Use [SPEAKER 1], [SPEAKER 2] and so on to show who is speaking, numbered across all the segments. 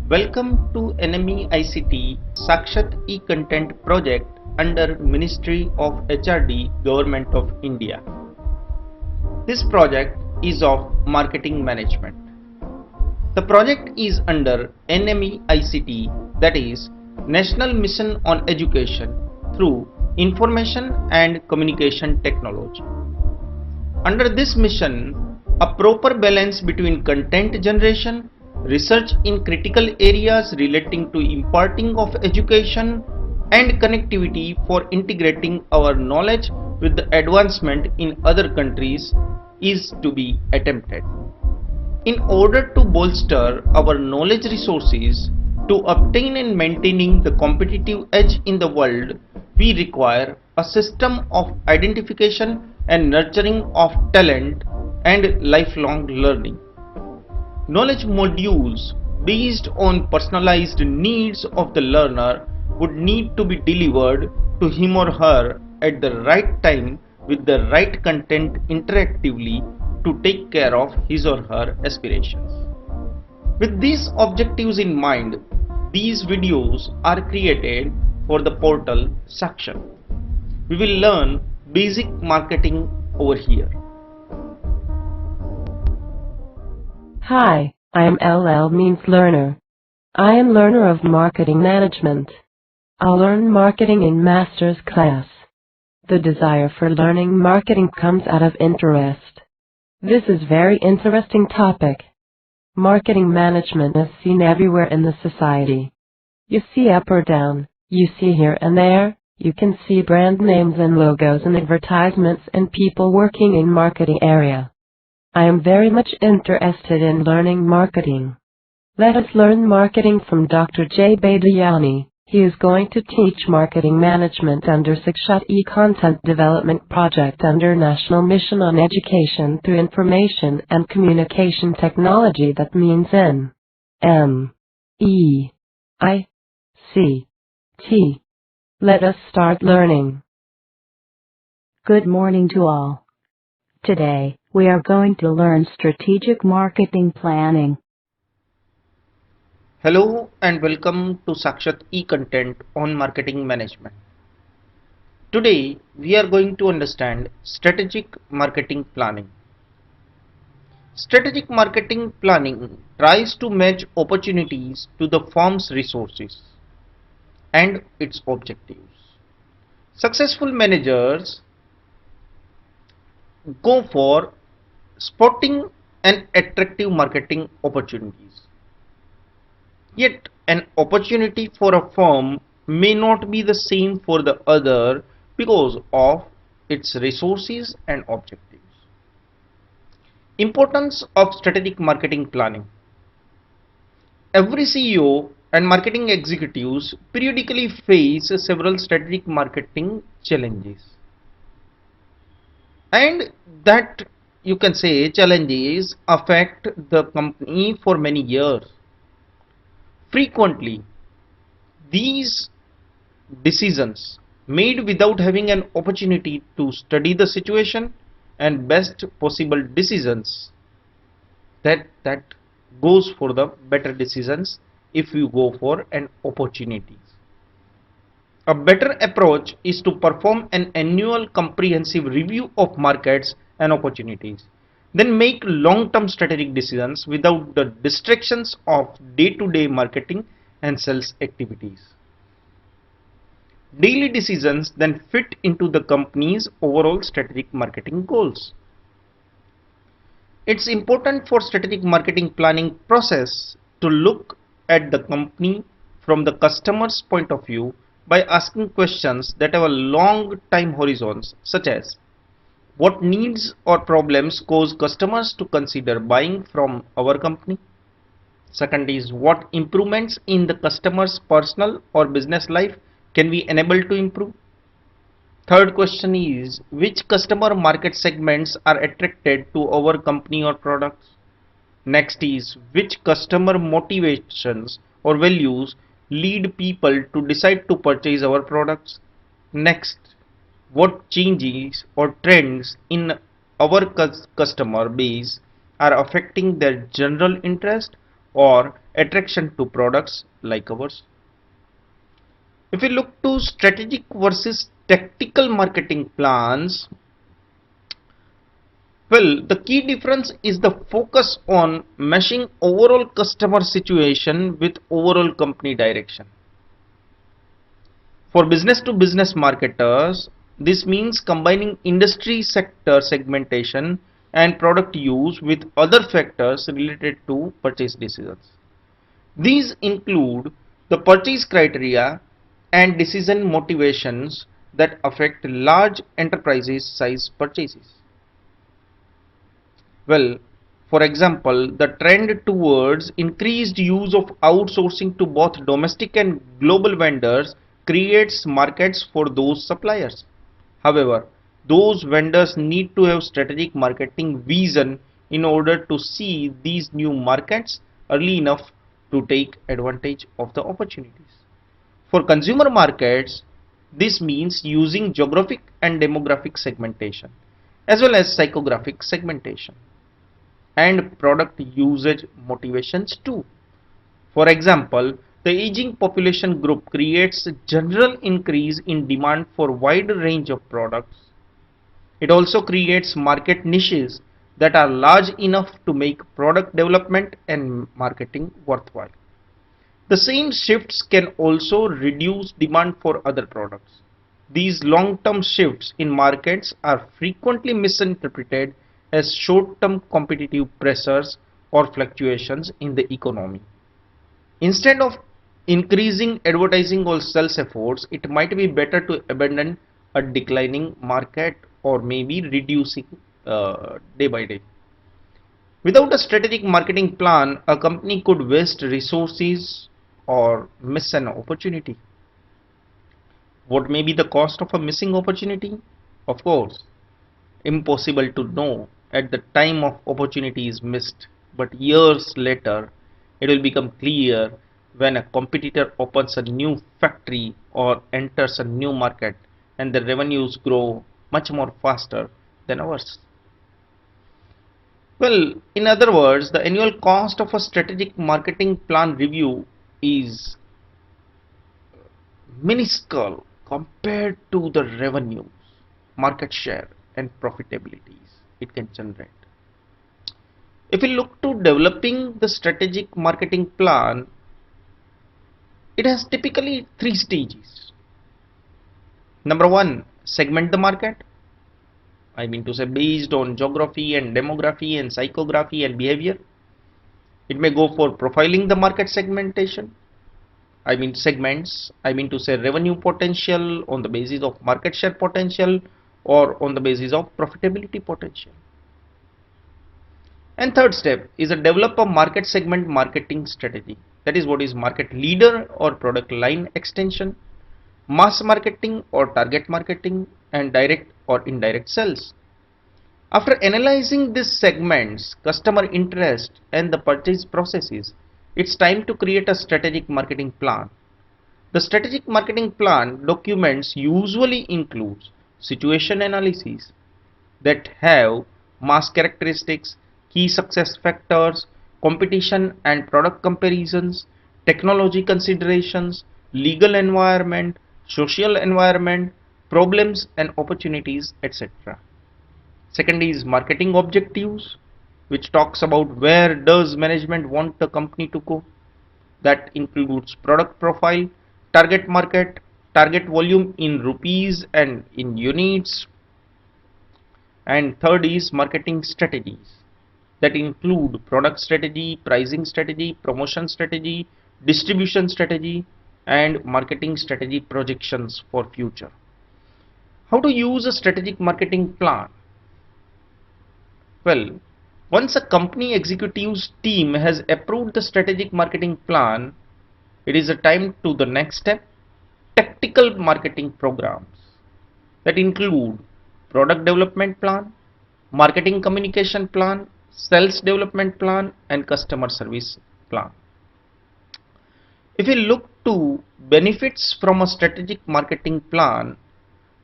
[SPEAKER 1] Welcome to NME ICT Sakshat e-Content project under Ministry of HRD Government of India. This project is of marketing management. The project is under NME ICT, that is National Mission on Education through Information and Communication Technology. Under this mission, a proper balance between content generation, research in critical areas relating to imparting of education, and connectivity for integrating our knowledge with the advancement in other countries is to be attempted. In order to bolster our knowledge resources to obtain and maintaining the competitive edge in the world, we require a system of identification and nurturing of talent and lifelong learning. Knowledge modules based on personalized needs of the learner would need to be delivered to him or her at the right time with the right content interactively to take care of his or her aspirations. With these objectives in mind, these videos are created for the portal Sakshat. We will learn basic marketing over here.
[SPEAKER 2] Hi, I am LL means learner. I am learner of marketing management. I'll learn marketing in master's class. The desire for learning marketing comes out of interest. This is very interesting topic. Marketing management is seen everywhere in the society. You see up or down, you see here and there, you can see brand names and logos and advertisements and people working in marketing area. I am very much interested in learning marketing. Let us learn marketing from Dr. J. Badiani. He is going to teach marketing management under Sakshat e-Content Development Project under National Mission on Education through Information and Communication Technology, that means NME-ICT. Let us start learning.
[SPEAKER 3] Good morning to all. Today, we are going to learn strategic marketing planning.
[SPEAKER 1] Hello and welcome to Sakshat e-Content on marketing management. Today we are going to understand strategic marketing planning. Strategic marketing planning tries to match opportunities to the firm's resources and its objectives. Successful managers go for spotting and attractive marketing opportunities. Yet an opportunity for a firm may not be the same for the other because of its resources and objectives. Importance of strategic marketing planning. Every CEO and marketing executives periodically face several strategic marketing challenges. And that, you can say, challenges affect the company for many years. Frequently, these decisions made without having an opportunity to study the situation and best possible decisions that goes for the better decisions if you go for an opportunity. A better approach is to perform an annual comprehensive review of markets and opportunities. Then make long-term strategic decisions without the distractions of day-to-day marketing and sales activities. Daily decisions then fit into the company's overall strategic marketing goals. It's important for strategic marketing planning process to look at the company from the customer's point of view by asking questions that have a long time horizons, such as what needs or problems cause customers to consider buying from our company. Second is what improvements in the customer's personal or business life can we enable to improve. Third question is which customer market segments are attracted to our company or products. Next is which customer motivations or values lead people to decide to purchase our products. Next, what changes or trends in our customer base are affecting their general interest or attraction to products like ours. If we look to strategic versus tactical marketing plans, well, the key difference is the focus on meshing overall customer situation with overall company direction. For business to business marketers, this means combining industry sector segmentation and product use with other factors related to purchase decisions. These include the purchase criteria and decision motivations that affect large enterprises size purchases. Well, for example, the trend towards increased use of outsourcing to both domestic and global vendors creates markets for those suppliers. However, those vendors need to have strategic marketing vision in order to see these new markets early enough to take advantage of the opportunities. For consumer markets, this means using geographic and demographic segmentation as well as psychographic segmentation and product usage motivations too. For example, the aging population group creates a general increase in demand for wide range of products. It also creates market niches that are large enough to make product development and marketing worthwhile. The same shifts can also reduce demand for other products. These long-term shifts in markets are frequently misinterpreted as short-term competitive pressures or fluctuations in the economy. Instead of increasing advertising or sales efforts, it might be better to abandon a declining market or maybe reducing day by day. Without a strategic marketing plan, a company could waste resources or miss an opportunity. What may be the cost of a missing opportunity? Of course, impossible to know at the time of opportunity is missed, but years later it will become clear when a competitor opens a new factory or enters a new market and the revenues grow much more faster than ours. Well, in other words, the annual cost of a strategic marketing plan review is minuscule compared to the revenues, market share, and profitabilities it can generate. If we look to developing the strategic marketing plan, it has typically three stages. Number one, segment the market. I mean to say, based on geography and demography and psychography and behavior. It may go for profiling the market segmentation. I mean segments. I mean to say revenue potential on the basis of market share potential or on the basis of profitability potential. And third step is a develop a market segment marketing strategy. That is what is market leader or product line extension, mass marketing or target marketing, and direct or indirect sales. After analyzing these segments, customer interest, and the purchase processes, it's time to create a strategic marketing plan. The strategic marketing plan documents usually includes situation analyses that have mass characteristics, key success factors, competition and product comparisons, technology considerations, legal environment, social environment, problems and opportunities, etc. Second is marketing objectives, which talks about where does management want the company to go. That includes product profile, target market, target volume in rupees and in units. And third is marketing strategies that include product strategy, pricing strategy, promotion strategy, distribution strategy, and marketing strategy projections for future. How to use a strategic marketing plan? Well, once a company executives team has approved the strategic marketing plan, it is a time to the next step, tactical marketing programs that include product development plan, marketing communication plan, sales development plan, and customer service plan. If we look to benefits from a strategic marketing plan,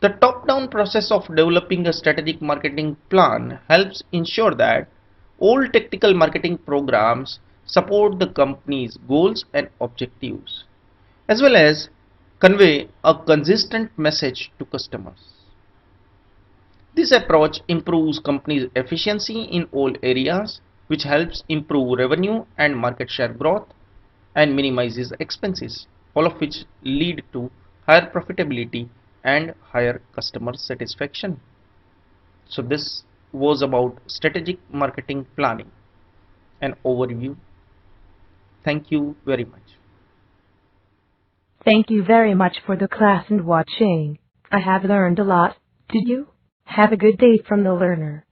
[SPEAKER 1] the top-down process of developing a strategic marketing plan helps ensure that all tactical marketing programs support the company's goals and objectives, as well as convey a consistent message to customers. This approach improves company's efficiency in all areas, which helps improve revenue and market share growth and minimizes expenses, all of which lead to higher profitability and higher customer satisfaction. So this was about strategic marketing planning, an overview. Thank you very much.
[SPEAKER 3] Thank you very much for the class and watching. I have learned a lot. Did you? Have a good day from the learner.